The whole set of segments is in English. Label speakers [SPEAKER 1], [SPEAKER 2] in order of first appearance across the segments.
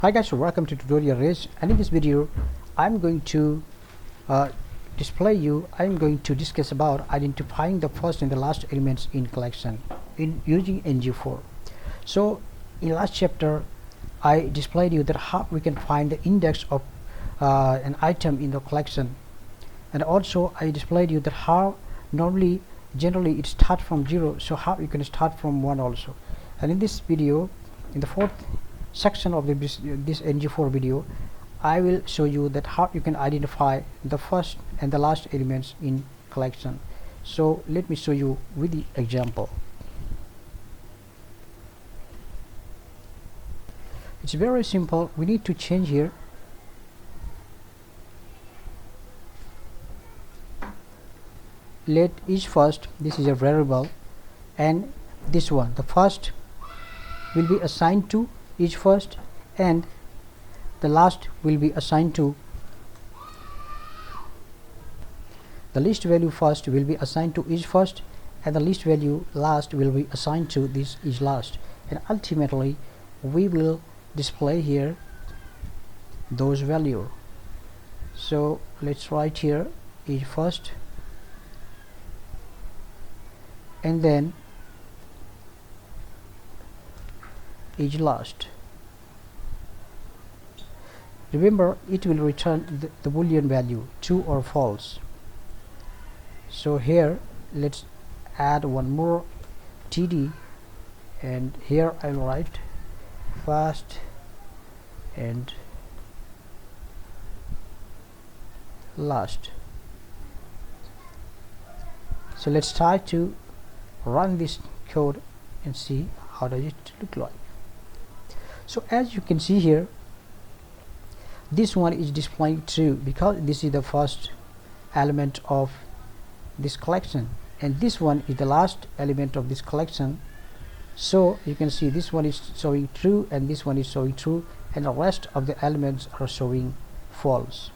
[SPEAKER 1] Hi guys, welcome to tutorial Race, and in this video I'm going to discuss about identifying the first and the last elements in collection in using ng4. So in last chapter I displayed you that how we can find the index of an item in the collection, and also I displayed you that how generally it starts from 0, so how you can start from 1 also. And in this video, in the fourth section of this ng4 video, I will show you that how you can identify the first and the last elements in collection. So let me show you with the example. It's very simple. We need to change here let each first, this is a variable, and this one, the first will be assigned to each first and the last will be assigned to the least value first will be assigned to each first, and the least value last will be assigned to this each last, and ultimately we will display here those value. So let's write here each first and then each last. Remember, it will return the boolean value true or false. So here let's add one more td, and here I will write first and last. So let's try to run this code and see how does it look like. So as you can see here, this one is displaying true because this is the first element of this collection, and this one is the last element of this collection. So you can see this one is showing true and this one is showing true, and the rest of the elements are showing false.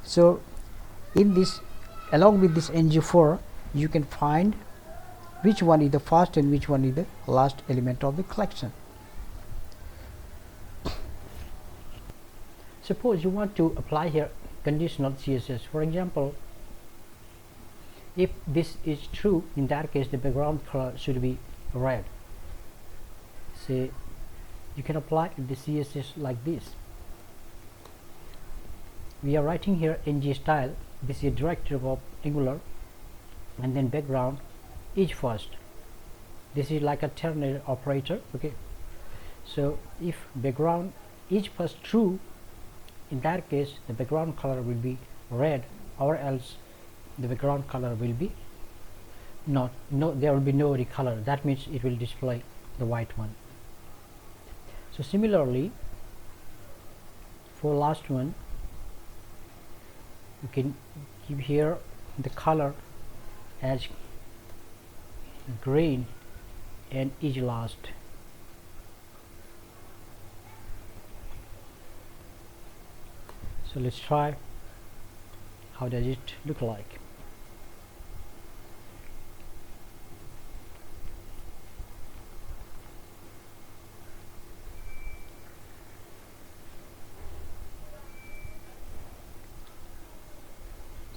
[SPEAKER 1] So in this, along with this ng4, you can find which one is the first and which one is the last element of the collection. Suppose you want to apply here conditional CSS. For example, if this is true, in that case the background color should be red. Say you can apply the CSS like this. We are writing here ng style. This is directive of Angular, and then background each first. This is like a ternary operator. Okay, so if background each first true, in that case the background color will be red, or else the background color will be there will be no color. That means it will display the white one. So similarly for last one, you can give here the color as green and each last. So let's try how does it look like.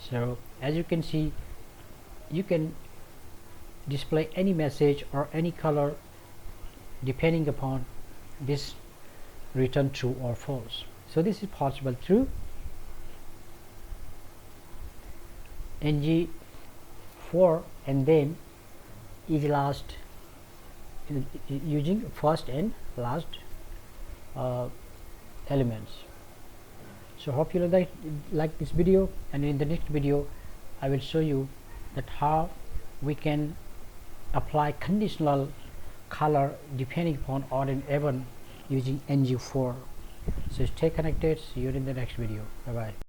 [SPEAKER 1] So as you can see, you can display any message or any color depending upon this return true or false. So this is possible through ng4 and then each last, using first and last elements. So hope you like this video, and in the next video I will show you that how we can apply conditional color depending upon odd and even using ng4. So stay connected. See you in the next video. Bye bye.